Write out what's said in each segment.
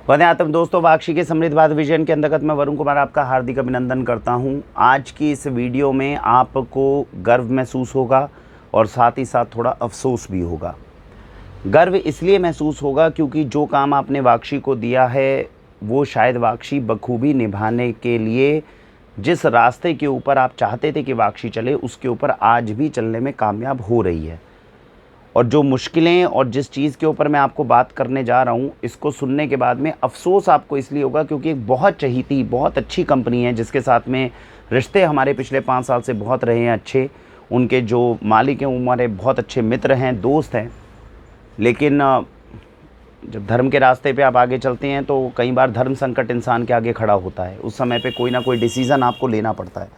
वंदे मातरम दोस्तों, वाक्षी के समृद्ध भारत विजन के अंतर्गत मैं वरुण कुमार आपका हार्दिक अभिनंदन करता हूं। आज की इस वीडियो में आपको गर्व महसूस होगा और साथ ही साथ थोड़ा अफसोस भी होगा। गर्व इसलिए महसूस होगा क्योंकि जो काम आपने वाक्षी को दिया है वो शायद वाक्षी बखूबी निभाने के लिए जिस रास्ते के ऊपर आप चाहते थे कि वाक्षी चले उसके ऊपर आज भी चलने में कामयाब हो रही है। और जो मुश्किलें और जिस चीज़ के ऊपर मैं आपको बात करने जा रहा हूँ, इसको सुनने के बाद में अफ़सोस आपको इसलिए होगा क्योंकि एक बहुत चहीती, बहुत अच्छी कंपनी है जिसके साथ में रिश्ते हमारे पिछले 5 साल से बहुत रहे हैं अच्छे। उनके जो मालिक हैं वो हमारे बहुत अच्छे मित्र हैं, दोस्त हैं। लेकिन जब धर्म के रास्ते पे आप आगे चलते हैं तो कई बार धर्म संकट इंसान के आगे खड़ा होता है। उस समय पे कोई ना कोई डिसीज़न आपको लेना पड़ता है।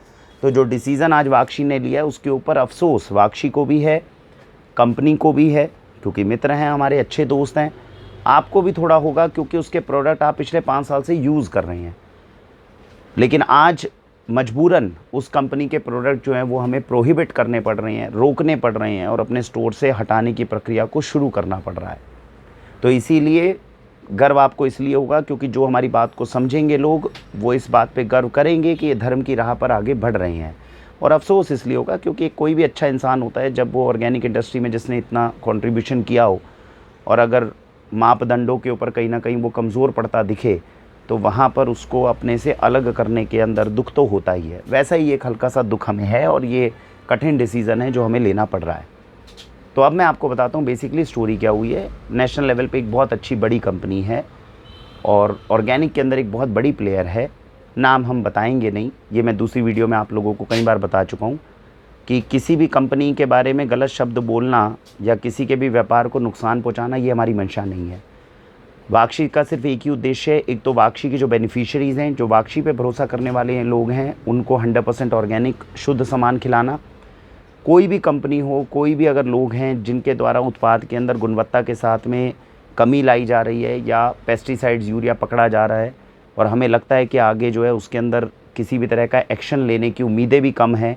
तो जो डिसीज़न आज वाक्षी ने लिया है उसके ऊपर अफ़सोस वाक्षी को भी है, कंपनी को भी है, क्योंकि मित्र हैं हमारे, अच्छे दोस्त हैं। आपको भी थोड़ा होगा क्योंकि उसके प्रोडक्ट आप पिछले 5 साल से यूज़ कर रहे हैं। लेकिन आज मजबूरन उस कंपनी के प्रोडक्ट जो हैं वो हमें प्रोहिबिट करने पड़ रहे हैं, रोकने पड़ रहे हैं और अपने स्टोर से हटाने की प्रक्रिया को शुरू करना पड़ रहा है। तो इसीलिए गर्व आपको इसलिए होगा क्योंकि जो हमारी बात को समझेंगे लोग वो इस बात पे गर्व करेंगे कि ये धर्म की राह पर आगे बढ़ रहे हैं। और अफसोस इसलिए होगा क्योंकि कोई भी अच्छा इंसान होता है जब वो ऑर्गेनिक इंडस्ट्री में जिसने इतना कंट्रीब्यूशन किया हो और अगर मापदंडों के ऊपर कहीं ना कहीं वो कमज़ोर पड़ता दिखे तो वहाँ पर उसको अपने से अलग करने के अंदर दुख तो होता ही है। वैसा ही एक हल्का सा दुख हमें है और ये कठिन डिसीज़न है जो हमें लेना पड़ रहा है। तो अब मैं आपको बताता हूँ बेसिकली स्टोरी क्या हुई है। नेशनल लेवल पे एक बहुत अच्छी बड़ी कंपनी है और ऑर्गेनिक के अंदर एक बहुत बड़ी प्लेयर है। नाम हम बताएंगे नहीं, ये मैं दूसरी वीडियो में आप लोगों को कई बार बता चुका हूँ कि किसी भी कंपनी के बारे में गलत शब्द बोलना या किसी के भी व्यापार को नुकसान पहुँचाना ये हमारी मंशा नहीं है। वाक्षी का सिर्फ एक ही उद्देश्य है, एक तो वाक्षी के जो बेनिफिशियरीज़ हैं, जो वाक्षी पे भरोसा करने वाले हैं लोग हैं, उनको 100% ऑर्गेनिक शुद्ध सामान खिलाना। कोई भी कंपनी हो, कोई भी अगर लोग हैं जिनके द्वारा उत्पाद के अंदर गुणवत्ता के साथ में कमी लाई जा रही है या पेस्टिसाइड्स यूरिया पकड़ा जा रहा है और हमें लगता है कि आगे जो है उसके अंदर किसी भी तरह का एक्शन लेने की उम्मीदें भी कम हैं,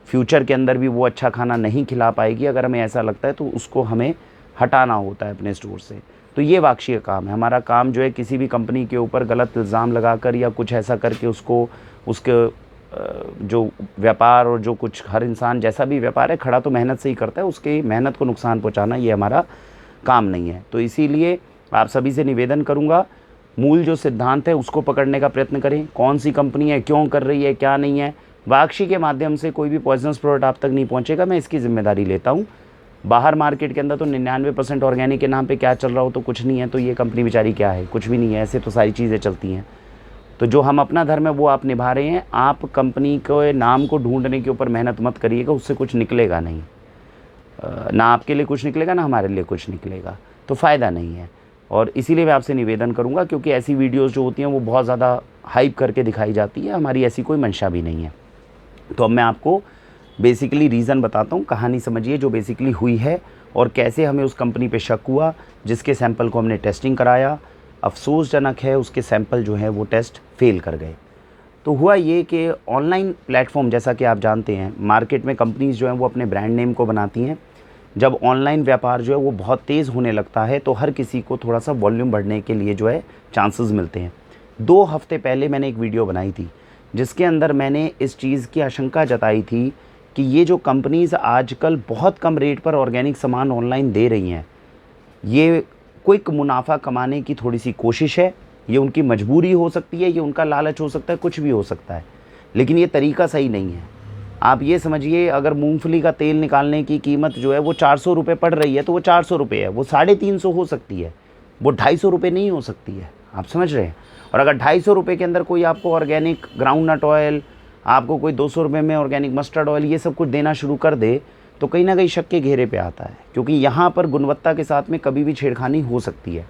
फ्यूचर के अंदर भी वो अच्छा खाना नहीं खिला पाएगी, अगर हमें ऐसा लगता है तो उसको हमें हटाना होता है अपने स्टोर से। तो ये वाक्षी का काम है। हमारा काम जो है किसी भी कंपनी के ऊपर गलत इल्ज़ाम लगाकर या कुछ ऐसा करके उसको उसके जो व्यापार और जो कुछ हर इंसान जैसा भी व्यापार है खड़ा तो मेहनत से ही करता है, उसकी मेहनत को नुकसान पहुँचाना ये हमारा काम नहीं है। तो इसीलिए आप सभी से निवेदन करूँगा, मूल जो सिद्धांत है उसको पकड़ने का प्रयत्न करें। कौन सी कंपनी है, क्यों कर रही है, क्या नहीं है। वाक्षी के माध्यम से कोई भी पॉइजनस प्रोडक्ट आप तक नहीं पहुंचेगा, मैं इसकी जिम्मेदारी लेता हूं। बाहर मार्केट के अंदर तो 99% ऑर्गेनिक के नाम पे क्या चल रहा हो तो कुछ नहीं है, तो ये कंपनी बेचारी क्या है, कुछ भी नहीं है। ऐसे तो सारी चीज़ें चलती हैं। तो जो हम अपना धर्म है वो आप निभा रहे हैं। आप कंपनी के नाम को ढूंढने के ऊपर मेहनत मत करिएगा, उससे कुछ निकलेगा नहीं। ना आपके लिए कुछ निकलेगा ना हमारे लिए कुछ निकलेगा, तो फ़ायदा नहीं है। और इसीलिए मैं आपसे निवेदन करूंगा क्योंकि ऐसी वीडियोस जो होती हैं वो बहुत ज़्यादा हाइप करके दिखाई जाती है, हमारी ऐसी कोई मंशा भी नहीं है। तो अब मैं आपको बेसिकली रीज़न बताता हूँ, कहानी समझिए जो बेसिकली हुई है और कैसे हमें उस कंपनी पे शक हुआ जिसके सैंपल को हमने टेस्टिंग कराया। अफसोसजनक है उसके सैंपल जो है वो टेस्ट फेल कर गए। तो हुआ ये कि ऑनलाइन प्लेटफॉर्म जैसा कि आप जानते हैं, मार्केट में कंपनीज़ जो हैं वो अपने ब्रांड नेम को बनाती हैं। जब ऑनलाइन व्यापार जो है वो बहुत तेज़ होने लगता है तो हर किसी को थोड़ा सा वॉल्यूम बढ़ने के लिए जो है चांसेस मिलते हैं। 2 हफ्ते पहले मैंने एक वीडियो बनाई थी जिसके अंदर मैंने इस चीज़ की आशंका जताई थी कि ये जो कंपनीज़ आजकल बहुत कम रेट पर ऑर्गेनिक सामान ऑनलाइन दे रही हैं, ये क्विक मुनाफा कमाने की थोड़ी सी कोशिश है। ये उनकी मजबूरी हो सकती है, ये उनका लालच हो सकता है, कुछ भी हो सकता है, लेकिन ये तरीका सही नहीं है। आप ये समझिए, अगर मूंगफली का तेल निकालने की कीमत जो है वो 400 रुपये पड़ रही है तो वो 400 रुपये है, वो 350 हो सकती है, वो 250 रुपये नहीं हो सकती है। आप समझ रहे हैं। और अगर 250 रुपये के अंदर कोई आपको ऑर्गेनिक ग्राउंडनट ऑयल, आपको कोई 200 रुपये में ऑर्गेनिक मस्टर्ड ऑयल, ये सब कुछ देना शुरू कर दे तो कहीं ना कहीं शक के घेरे पे आता है, क्योंकि यहाँ पर गुणवत्ता के साथ में कभी भी छेड़खानी हो सकती है।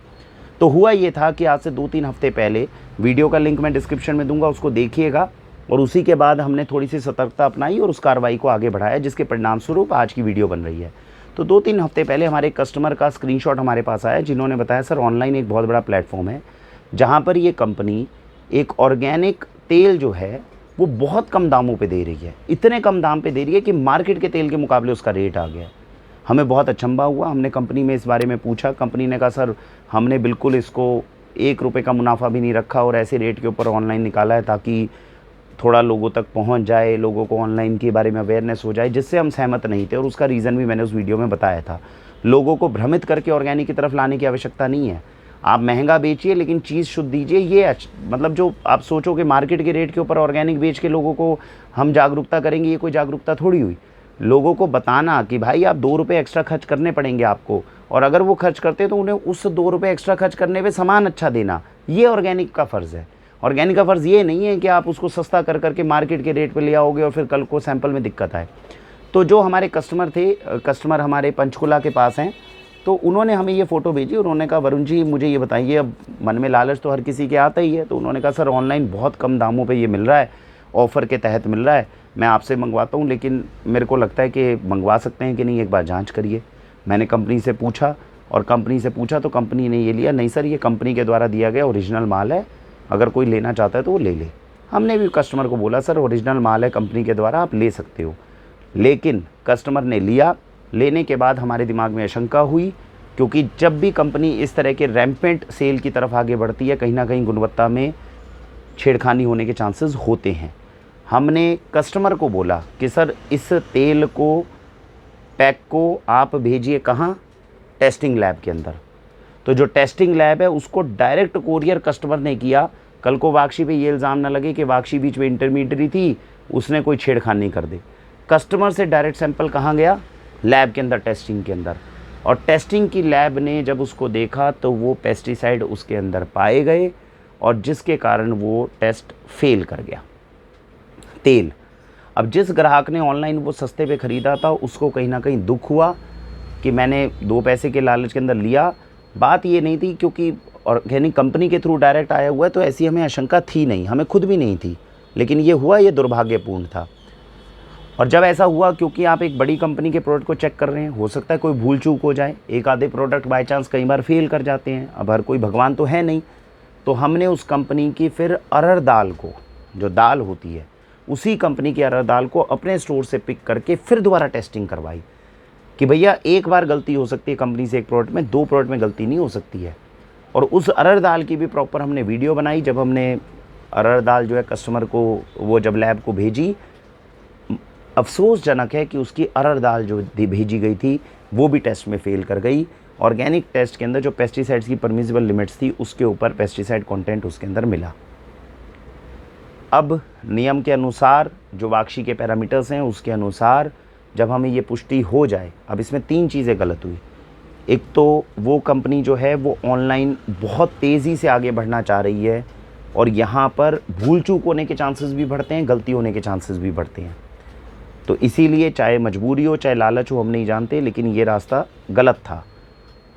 तो हुआ ये था कि आज से 2-3 हफ्ते पहले, वीडियो का लिंक मैं डिस्क्रिप्शन में दूंगा, उसको देखिएगा। और उसी के बाद हमने थोड़ी सी सतर्कता अपनाई और उस कार्रवाई को आगे बढ़ाया जिसके परिणाम स्वरूप आज की वीडियो बन रही है। तो 2-3 हफ्ते पहले हमारे कस्टमर का स्क्रीनशॉट हमारे पास आया जिन्होंने बताया, सर ऑनलाइन एक बहुत बड़ा प्लेटफॉर्म है जहाँ पर ये कंपनी एक ऑर्गेनिक तेल जो है वो बहुत कम दामों पे दे रही है। इतने कम दाम पे दे रही है कि मार्केट के तेल के मुकाबले उसका रेट आ गया। हमें बहुत अचंभा हुआ। हमने कंपनी में इस बारे में पूछा, कंपनी ने कहा सर हमने बिल्कुल इसको 1 रुपये का मुनाफा भी नहीं रखा और ऐसे रेट के ऊपर ऑनलाइन निकाला है ताकि थोड़ा लोगों तक पहुंच जाए, लोगों को ऑनलाइन के बारे में अवेयरनेस हो जाए, जिससे हम सहमत नहीं थे। और उसका रीज़न भी मैंने उस वीडियो में बताया था। लोगों को भ्रमित करके ऑर्गेनिक की तरफ लाने की आवश्यकता नहीं है। आप महंगा बेचिए लेकिन चीज़ शुद्ध दीजिए। ये मतलब जो आप सोचो कि मार्केट के रेट के ऊपर ऑर्गेनिक बेच के लोगों को हम जागरूकता करेंगे, ये कोई जागरूकता थोड़ी हुई। लोगों को बताना कि भाई आप 2 रुपये एक्स्ट्रा खर्च करने पड़ेंगे आपको, और अगर वो खर्च करते तो उन्हें उस 2 रुपये एक्स्ट्रा खर्च करने पे सामान अच्छा देना, ये ऑर्गेनिक का फ़र्ज़ है। ऑर्गेनिक का फ़र्ज़ ये नहीं है कि आप उसको सस्ता कर करके मार्केट के रेट पे ले आओगे और फिर कल को सैंपल में दिक्कत आए। तो जो हमारे कस्टमर हमारे पंचकुला के पास हैं, तो उन्होंने हमें ये फ़ोटो भेजी। उन्होंने कहा वरुण जी मुझे ये बताइए, अब मन में लालच तो हर किसी के आता ही है। तो उन्होंने कहा सर ऑनलाइन बहुत कम दामों पे ये मिल रहा है, ऑफ़र के तहत मिल रहा है, मैं आपसे मंगवाता हूँ, लेकिन मेरे को लगता है कि मंगवा सकते हैं कि नहीं, एक बार जाँच करिए। मैंने कंपनी से पूछा तो कंपनी ने ये लिया, नहीं सर ये कंपनी के द्वारा दिया गया ओरिजिनल माल है, अगर कोई लेना चाहता है तो वो ले ले। हमने भी कस्टमर को बोला सर ओरिजिनल माल है कंपनी के द्वारा, आप ले सकते हो। लेकिन कस्टमर ने लिया। लेने के बाद हमारे दिमाग में आशंका हुई, क्योंकि जब भी कंपनी इस तरह के रैम्पेंट सेल की तरफ आगे बढ़ती है, कहीं ना कहीं गुणवत्ता में छेड़खानी होने के चांसेस होते हैं। हमने कस्टमर को बोला कि सर इस तेल को, पैक को आप भेजिए कहाँ, टेस्टिंग लैब के अंदर। तो जो टेस्टिंग लैब है उसको डायरेक्ट कोरियर कस्टमर ने किया। कल को वाक्षी पे ये इल्ज़ाम ना लगे कि वाक्षी बीच में इंटरमीडियरी थी, उसने कोई छेड़खानी कर दे। कस्टमर से डायरेक्ट सैंपल कहाँ गया, लैब के अंदर, टेस्टिंग के अंदर। और टेस्टिंग की लैब ने जब उसको देखा तो वो पेस्टिसाइड उसके अंदर पाए गए, और जिसके कारण वो टेस्ट फेल कर गया तेल। अब जिस ग्राहक ने ऑनलाइन वो सस्ते पे ख़रीदा था, उसको कहीं ना कहीं दुख हुआ कि मैंने 2 पैसे के लालच के अंदर लिया। बात ये नहीं थी, क्योंकि ऑर्गेनिक कंपनी के थ्रू डायरेक्ट आया हुआ है, तो ऐसी हमें आशंका थी नहीं, हमें खुद भी नहीं थी, लेकिन ये हुआ, ये दुर्भाग्यपूर्ण था। और जब ऐसा हुआ, क्योंकि आप एक बड़ी कंपनी के प्रोडक्ट को चेक कर रहे हैं, हो सकता है कोई भूल चूक हो जाए, एक आधे प्रोडक्ट बाय चांस कई बार फेल कर जाते हैं, अब हर कोई भगवान तो है नहीं। तो हमने उस कंपनी की फिर अरहर दाल को, जो दाल होती है, उसी कंपनी की अरहर दाल को अपने स्टोर से पिक करके फिर दोबारा टेस्टिंग करवाई कि भैया एक बार गलती हो सकती है कंपनी से एक प्रोडक्ट में, 2 प्रोडक्ट में गलती नहीं हो सकती है। और उस अरहर दाल की भी प्रॉपर हमने वीडियो बनाई। जब हमने अरहर दाल जो है कस्टमर को, वो जब लैब को भेजी, अफसोसजनक है कि उसकी अरहर दाल जो भेजी गई थी वो भी टेस्ट में फ़ेल कर गई। ऑर्गेनिक टेस्ट के अंदर जो पेस्टिसाइड्स की परमिसिबल लिमिट्स थी, उसके ऊपर पेस्टिसाइड कंटेंट उसके अंदर मिला। अब नियम के अनुसार, जो वाक्षी के पैरामीटर्स हैं उसके अनुसार, जब हमें ये पुष्टि हो जाए, अब इसमें 3 चीज़ें गलत हुई। एक तो वो कंपनी जो है वो ऑनलाइन बहुत तेज़ी से आगे बढ़ना चाह रही है, और यहाँ पर भूल चूक होने के चांसेस भी बढ़ते हैं, गलती होने के चांसेस भी बढ़ते हैं। तो इसीलिए चाहे मजबूरी हो चाहे लालच हो, हम नहीं जानते, लेकिन ये रास्ता गलत था।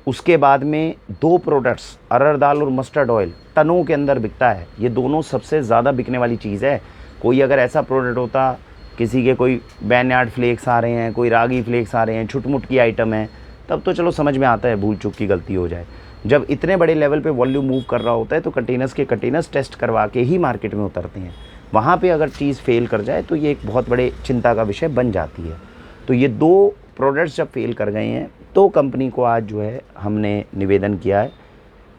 उसके बाद में 2 प्रोडक्ट्स, अरहर दाल और मस्टर्ड ऑयल, टनों के अंदर बिकता है। ये दोनों सबसे ज़्यादा बिकने वाली चीज़ है। कोई अगर ऐसा प्रोडक्ट होता, किसी के कोई बैनयार्ड फ्लेक्स आ रहे हैं, कोई रागी फ्लेक्स आ रहे हैं, छुटमुट की आइटम है, तब तो चलो समझ में आता है भूल चूक की गलती हो जाए। जब इतने बड़े लेवल पे वॉल्यूम मूव कर रहा होता है तो कंटेनर्स के कंटेनर्स टेस्ट करवा के ही मार्केट में उतरते हैं। वहाँ पे अगर चीज़ फेल कर जाए तो ये एक बहुत बड़े चिंता का विषय बन जाती है। तो ये 2 प्रोडक्ट्स जब फेल कर गए हैं, तो कंपनी को आज जो है हमने निवेदन किया है।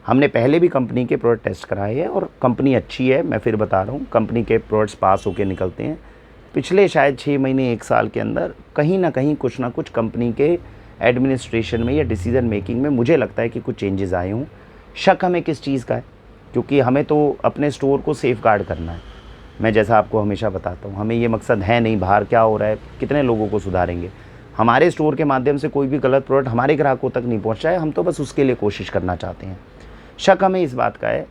हमने पहले भी कंपनी के प्रोडक्ट टेस्ट कराए हैं और कंपनी अच्छी है। मैं फिर बता रहा हूँ, कंपनी के प्रोडक्ट्स पास होकर निकलते हैं। पिछले शायद 6 महीने 1 साल के अंदर कहीं ना कहीं कुछ ना कुछ कंपनी के एडमिनिस्ट्रेशन में या डिसीज़न मेकिंग में मुझे लगता है कि कुछ चेंजेस आए हों। शक हमें किस चीज़ का है, क्योंकि हमें तो अपने स्टोर को सेफ गार्ड करना है। मैं जैसा आपको हमेशा बताता हूँ, हमें ये मकसद है नहीं बाहर क्या हो रहा है, कितने लोगों को सुधारेंगे। हमारे स्टोर के माध्यम से कोई भी गलत प्रोडक्ट हमारे ग्राहकों तक नहीं पहुँच जाए, हम तो बस उसके लिए कोशिश करना चाहते हैं। शक हमें इस बात का है,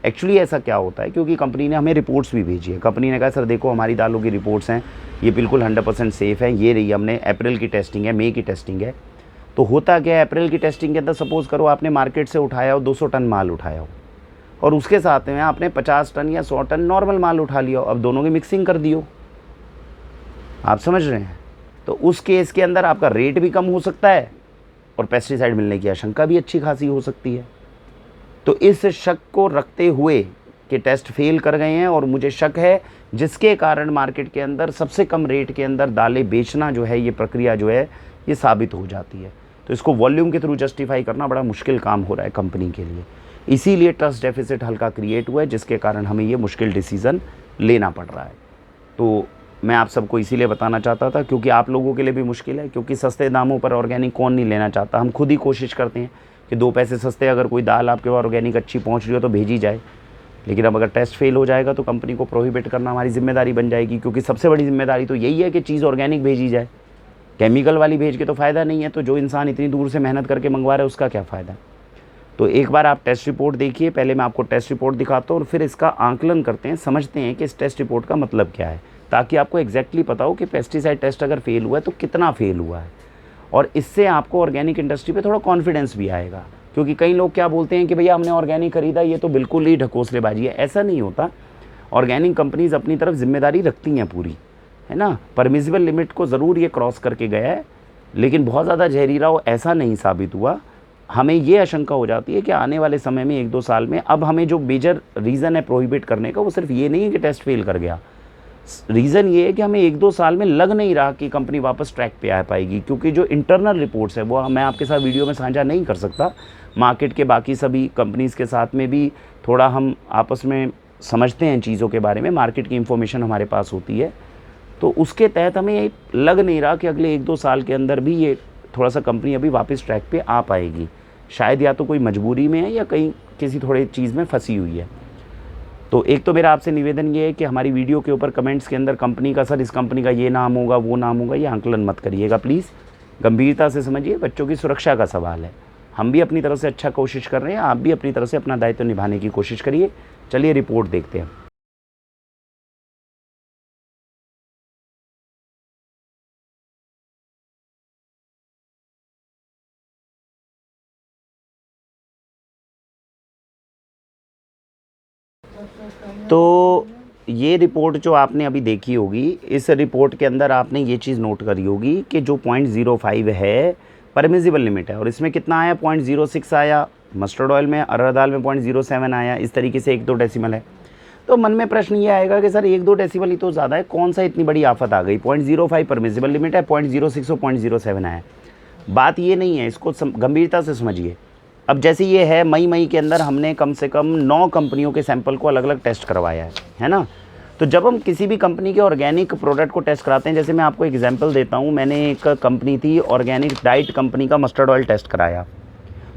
एक्चुअली ऐसा क्या होता है, क्योंकि कंपनी ने हमें रिपोर्ट्स भी भेजी है। कंपनी ने कहा सर देखो हमारी दालों की रिपोर्ट्स हैं, ये बिल्कुल 100% सेफ़ है। ये रही, हमने अप्रैल की टेस्टिंग है, मई की टेस्टिंग है। तो होता क्या है, अप्रैल की टेस्टिंग के अंदर सपोज़ करो आपने मार्केट से उठाया हो 200 टन माल उठाया हो, और उसके साथ में आपने 50 टन या 100 टन नॉर्मल माल उठा लिया हो। अब दोनों की मिक्सिंग कर दियो, आप समझ रहे हैं। तो उस केस के अंदर आपका रेट भी कम हो सकता है और पेस्टिसाइड मिलने की आशंका भी अच्छी खासी हो सकती है। तो इस शक को रखते हुए कि टेस्ट फेल कर गए हैं और मुझे शक है, जिसके कारण मार्केट के अंदर सबसे कम रेट के अंदर दालें बेचना जो है, ये प्रक्रिया जो है ये साबित हो जाती है। तो इसको वॉल्यूम के थ्रू जस्टिफाई करना बड़ा मुश्किल काम हो रहा है कंपनी के लिए। इसीलिए ट्रस्ट डेफिसिट हल्का क्रिएट हुआ है, जिसके कारण हमें ये मुश्किल डिसीज़न लेना पड़ रहा है। तो मैं आप सबको इसीलिए बताना चाहता था, क्योंकि आप लोगों के लिए भी मुश्किल है, क्योंकि सस्ते दामों पर ऑर्गेनिक कौन नहीं लेना चाहता। हम खुद ही कोशिश करते हैं कि 2 पैसे सस्ते अगर कोई दाल आपके पास ऑर्गेनिक अच्छी पहुंच रही हो तो भेजी जाए, लेकिन अब अगर टेस्ट फेल हो जाएगा तो कंपनी को प्रोहिबिट करना हमारी जिम्मेदारी बन जाएगी, क्योंकि सबसे बड़ी जिम्मेदारी तो यही है कि चीज़ ऑर्गेनिक भेजी जाए। केमिकल वाली भेज के तो फ़ायदा नहीं है, तो जो इंसान इतनी दूर से मेहनत करके मंगवा रहा है उसका क्या फ़ायदा। तो एक बार आप टेस्ट रिपोर्ट देखिए, पहले मैं आपको टेस्ट रिपोर्ट दिखाता हूँ और फिर इसका आंकलन करते हैं, समझते हैं कि इस टेस्ट रिपोर्ट का मतलब क्या है, ताकि आपको एग्जैक्टली पता हो कि पेस्टिसाइड टेस्ट अगर फेल हुआ है तो कितना फेल हुआ है, और इससे आपको ऑर्गेनिक इंडस्ट्री पे थोड़ा कॉन्फिडेंस भी आएगा। क्योंकि कई लोग क्या बोलते हैं कि भैया हमने ऑर्गेनिक खरीदा, ये तो बिल्कुल ही ढकोसलेबाजी है। ऐसा नहीं होता, ऑर्गेनिक कंपनीज अपनी तरफ जिम्मेदारी रखती हैं पूरी, है ना। परमिसिबल लिमिट को ज़रूर ये क्रॉस करके गया है, लेकिन बहुत ज़्यादा जहरीला हो ऐसा नहीं साबित हुआ। हमें ये आशंका हो जाती है कि आने वाले समय में 1-2 साल में, अब हमें जो मेजर रीज़न है प्रोहिबिट करने का, वो सिर्फ ये नहीं है कि टेस्ट फेल कर गया, रीज़न ये है कि हमें 1-2 साल में लग नहीं रहा कि कंपनी वापस ट्रैक पे आ पाएगी, क्योंकि जो इंटरनल रिपोर्ट्स है वो मैं आपके साथ वीडियो में साझा नहीं कर सकता। मार्केट के बाकी सभी कंपनीज़ के साथ में भी थोड़ा हम आपस में समझते हैं चीज़ों के बारे में, मार्केट की इन्फॉर्मेशन हमारे पास होती है, तो उसके तहत हमें लग नहीं रहा कि अगले 1-2 साल के अंदर भी ये थोड़ा सा कंपनी अभी वापस ट्रैक पे आ पाएगी। शायद या तो कोई मजबूरी में है या कहीं किसी थोड़े चीज़ में फंसी हुई है। तो एक तो मेरा आपसे निवेदन ये है कि हमारी वीडियो के ऊपर कमेंट्स के अंदर कंपनी का, सर इस कंपनी का ये नाम होगा वो नाम होगा, ये आंकलन मत करिएगा प्लीज़, गंभीरता से समझिए, बच्चों की सुरक्षा का सवाल है। हम भी अपनी तरफ से अच्छा कोशिश कर रहे हैं, आप भी अपनी तरफ से अपना दायित्व निभाने की कोशिश करिए। चलिए रिपोर्ट देखते हैं। तो ये रिपोर्ट जो आपने अभी देखी होगी, इस रिपोर्ट के अंदर आपने ये चीज़ नोट करी होगी कि जो 0.05 है परमिसिबल लिमिट है, और इसमें कितना आया, 0.06 आया। मस्टर्ड ऑयल में, अरहर दाल में 0.07 आया। इस तरीके से 1-2 डेसिमल है। तो मन में प्रश्न ये आएगा कि सर 1-2 डेसिमल ही तो ज़्यादा है, कौन सा इतनी बड़ी आफत आ गई। 0.05 परमिसिबल लिमिट है, 0.06 और 0.07 आया। बात ये नहीं है, इसको गंभीरता से समझिए। अब जैसे ये है, मई के अंदर हमने कम से कम 9 कंपनियों के सैंपल को अलग अलग टेस्ट करवाया है ना। तो जब हम किसी भी कंपनी के ऑर्गेनिक प्रोडक्ट को टेस्ट कराते हैं, जैसे मैं आपको एग्जांपल देता हूँ, मैंने एक कंपनी थी ऑर्गेनिक डाइट कंपनी का मस्टर्ड ऑयल टेस्ट कराया,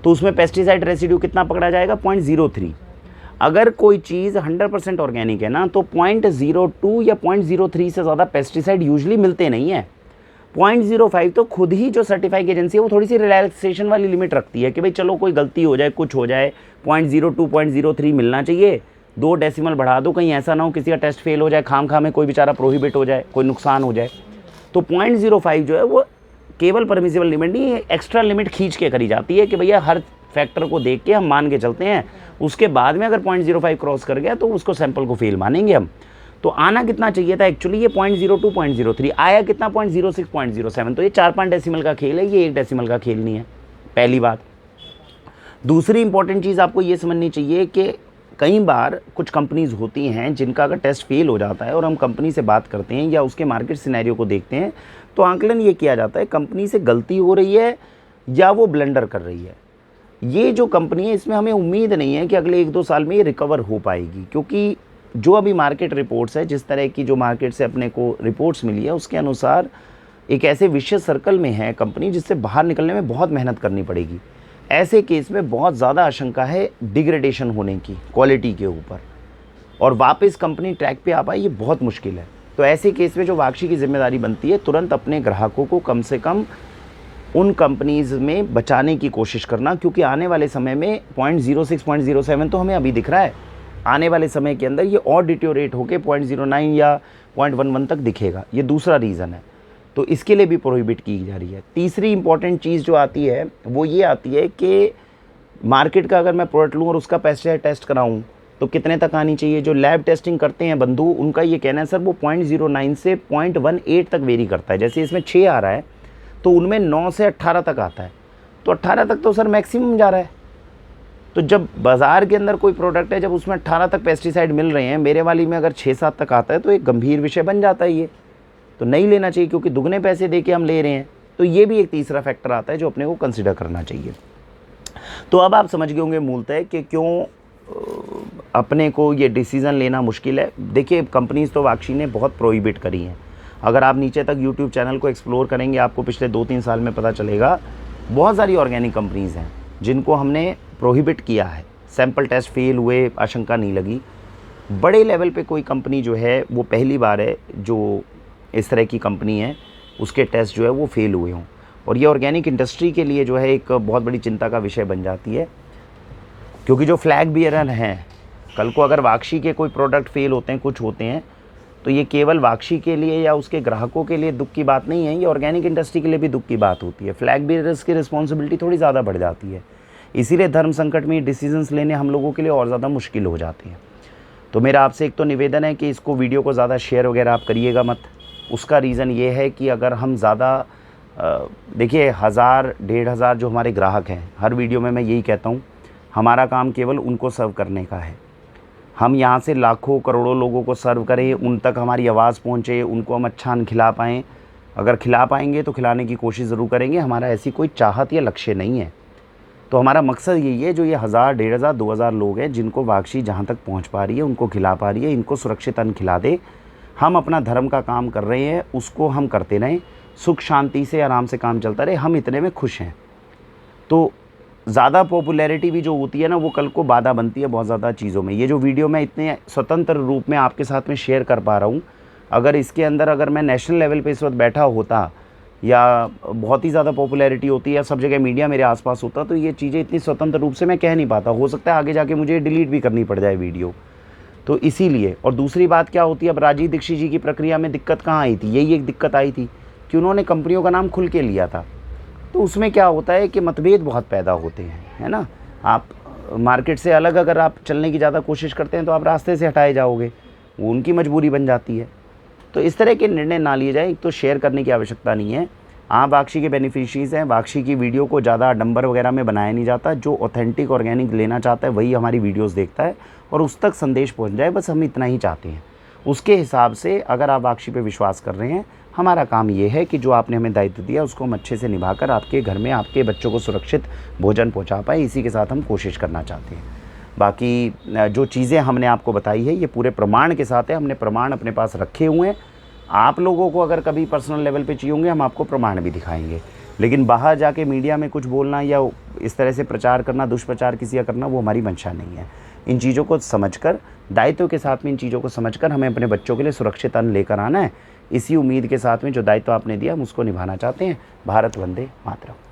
तो उसमें पेस्टिसाइड रेसिड्यू कितना पकड़ा जाएगा, 0.03। अगर कोई चीज़ 100% ऑर्गेनिक है ना, तो 0.02 या 0.03 से ज़्यादा पेस्टिसाइड यूजली मिलते नहीं है। 0.05 तो खुद ही जो सर्टिफाइंग एजेंसी है वो थोड़ी सी रिलैक्सेशन वाली लिमिट रखती है कि भाई चलो कोई गलती हो जाए, कुछ हो जाए, 0.02 0.03 मिलना चाहिए, 2 डेसिमल बढ़ा दो, कहीं ऐसा ना हो किसी का टेस्ट फेल हो जाए, खाम में कोई बेचारा प्रोहिबिट हो जाए, कोई नुकसान हो जाए। तो 0.05 जो है वो केवल परमिसिबल लिमिट नहीं, एक्स्ट्रा लिमिट खींच के करी जाती है कि भैया हर फैक्टर को देख के हम मान के चलते हैं, उसके बाद में अगर 0.05 क्रॉस कर गया तो उसको सैंपल को फेल मानेंगे हम। तो आना कितना चाहिए था एक्चुअली, ये 0.02 0.03 आया, कितना 0.06 0.07। तो ये 4-5 डेसिमल का खेल है, ये 1 डेसिमल का खेल नहीं है, पहली बात। दूसरी इंपॉर्टेंट चीज़ आपको ये समझनी चाहिए कि कई बार कुछ कंपनीज होती हैं जिनका अगर टेस्ट फेल हो जाता है और हम कंपनी से बात करते हैं या उसके मार्केट सिनेरियो को देखते हैं, तो आंकलन ये किया जाता है कंपनी से गलती हो रही है या वो ब्लंडर कर रही है। ये जो कंपनी है इसमें हमें उम्मीद नहीं है कि अगले 1-2 साल में ये रिकवर हो पाएगी, क्योंकि जो अभी मार्केट रिपोर्ट्स है, जिस तरह की जो मार्केट से अपने को रिपोर्ट्स मिली है, उसके अनुसार एक ऐसे विशेष सर्कल में है कंपनी जिससे बाहर निकलने में बहुत मेहनत करनी पड़ेगी। ऐसे केस में बहुत ज़्यादा आशंका है डिग्रेडेशन होने की क्वालिटी के ऊपर, और वापस कंपनी ट्रैक पे आ पाए ये बहुत मुश्किल है। तो ऐसे केस में जो वाक्षी की जिम्मेदारी बनती है, तुरंत अपने ग्राहकों को कम से कम उन कंपनीज़ में बचाने की कोशिश करना, क्योंकि आने वाले समय में 0.06 0.07 तो हमें अभी दिख रहा है, आने वाले समय के अंदर ये और डिटोरेट होकर 0.09 या 0.11 तक दिखेगा। ये दूसरा रीज़न है, तो इसके लिए भी प्रोहिबिट की जा रही है। तीसरी इंपॉर्टेंट चीज़ जो आती है वो ये आती है कि मार्केट का अगर मैं प्रोडक्ट लूँ और उसका पेस्टिसाइड टेस्ट कराऊँ तो कितने तक आनी चाहिए। जो लैब टेस्टिंग करते हैं बंधु, उनका ये कहना है सर वो 0.09 से 0.18 तक वेरी करता है। जैसे इसमें 6 आ रहा है तो उनमें 9 से 18 तक आता है, तो 18 तक तो सर मैक्सिमम जा रहा है। तो जब बाज़ार के अंदर कोई प्रोडक्ट है, जब उसमें 18 तक पेस्टिसाइड मिल रहे हैं, मेरे वाली में अगर 6-7 तक आता है, तो एक गंभीर विषय बन जाता है। ये तो नहीं लेना चाहिए, क्योंकि दुगने पैसे दे के हम ले रहे हैं। तो ये भी एक तीसरा फैक्टर आता है जो अपने को कंसिडर करना चाहिए। तो अब आप समझ गए होंगे मूलतः कि क्यों अपने को ये डिसीज़न लेना मुश्किल है। देखिए कंपनीज़ तो वाक्षी ने बहुत प्रोहिबिट करी हैं। अगर आप नीचे तक यूट्यूब चैनल को एक्सप्लोर करेंगे आपको पिछले 2-3 साल में पता चलेगा बहुत सारी ऑर्गेनिक कंपनीज़ हैं जिनको हमने प्रोहिबिट किया है। सैंपल टेस्ट फेल हुए, आशंका नहीं लगी। बड़े लेवल पे कोई कंपनी जो है वो पहली बार है जो इस तरह की कंपनी है उसके टेस्ट जो है वो फेल हुए हों, और ये ऑर्गेनिक इंडस्ट्री के लिए जो है एक बहुत बड़ी चिंता का विषय बन जाती है। क्योंकि जो फ्लैग बियरर हैं, कल को अगर वाक्षी के कोई प्रोडक्ट फेल होते हैं, कुछ होते हैं, तो ये केवल वाक्षी के लिए या उसके ग्राहकों के लिए दुख की बात नहीं है, ये ऑर्गेनिक इंडस्ट्री के लिए भी दुख की बात होती है। फ्लैग बियरर्स की रिस्पॉन्सिबिलिटी थोड़ी ज़्यादा बढ़ जाती है। इसीलिए धर्म संकट में डिसीजंस लेने हम लोगों के लिए और ज़्यादा मुश्किल हो जाती हैं। तो मेरा आपसे एक तो निवेदन है कि इसको वीडियो को ज़्यादा शेयर वगैरह आप करिएगा मत। उसका रीज़न ये है कि अगर हम ज़्यादा देखिए 1000-1500 जो हमारे ग्राहक हैं, हर वीडियो में मैं यही कहता हूँ, हमारा काम केवल उनको सर्व करने का है। हम यहाँ से लाखों करोड़ों लोगों को सर्व करें, उन तक हमारी आवाज़ पहुँचे, उनको हम अच्छा अन्न खिला पाएँ। अगर खिला पाएंगे तो खिलाने की कोशिश ज़रूर करेंगे, हमारा ऐसी कोई चाहत या लक्ष्य नहीं है। तो हमारा मकसद यही है, जो ये 1000, 1500, 2000 लोग हैं जिनको वाक्षी जहाँ तक पहुँच पा रही है, उनको खिला पा रही है, इनको सुरक्षित अन्न खिला दे। हम अपना धर्म का काम कर रहे हैं, उसको हम करते रहें, सुख शांति से आराम से काम चलता रहे, हम इतने में खुश हैं। तो ज़्यादा पॉपुलैरिटी भी जो होती है ना, वो कल को बाधा बनती है बहुत ज़्यादा चीज़ों में। ये जो वीडियो मैं इतने स्वतंत्र रूप में आपके साथ में शेयर कर पा रहा हूँ, अगर इसके अंदर अगर मैं नेशनल लेवल पे इस वक्त बैठा होता या बहुत ही ज़्यादा पॉपुलैरिटी होती है, सब जगह मीडिया मेरे आसपास होता, तो ये चीज़ें इतनी स्वतंत्र रूप से मैं कह नहीं पाता। हो सकता है आगे जाके मुझे डिलीट भी करनी पड़ जाए वीडियो। तो इसीलिए, और दूसरी बात क्या होती है, अब राजीव दीक्षित जी की प्रक्रिया में दिक्कत कहाँ आई थी? यही एक दिक्कत आई थी कि उन्होंने कंपनियों का नाम खुल के लिया था। तो उसमें क्या होता है कि मतभेद बहुत पैदा होते हैं, है ना। आप मार्केट से अलग अगर आप चलने की ज़्यादा कोशिश करते हैं तो आप रास्ते से हटाए जाओगे, वो उनकी मजबूरी बन जाती है। तो इस तरह के निर्णय ना लिए जाए। एक तो शेयर करने की आवश्यकता नहीं है। आप वाक्षी के बेनिफिशरीज़ हैं। वाक्षी की वीडियो को ज़्यादा आडंबर वगैरह में बनाया नहीं जाता। जो ऑथेंटिक ऑर्गेनिक लेना चाहता है वही हमारी वीडियोस देखता है और उस तक संदेश पहुंच जाए, बस हम इतना ही चाहते हैं। उसके हिसाब से अगर आप वाक्षी पे विश्वास कर रहे हैं, हमारा काम ये है कि जो आपने हमें दायित्व दिया उसको हम अच्छे से निभाकर आपके घर में आपके बच्चों को सुरक्षित भोजन पहुँचा पाए, इसी के साथ हम कोशिश करना चाहते हैं। बाकी जो चीज़ें हमने आपको बताई है ये पूरे प्रमाण के साथ है। हमने प्रमाण अपने पास रखे हुए हैं। आप लोगों को अगर कभी पर्सनल लेवल पे चाहिए होंगे, हम आपको प्रमाण भी दिखाएंगे। लेकिन बाहर जाके मीडिया में कुछ बोलना या इस तरह से प्रचार करना, दुष्प्रचार किसी का करना, वो हमारी मंशा नहीं है। इन चीज़ों को समझकर, दायित्व के साथ में इन चीज़ों को समझकर हमें अपने बच्चों के लिए सुरक्षित अन्न लेकर आना है। इसी उम्मीद के साथ में जो दायित्व आपने दिया हम उसको निभाना चाहते हैं। भारत वंदे मातरम।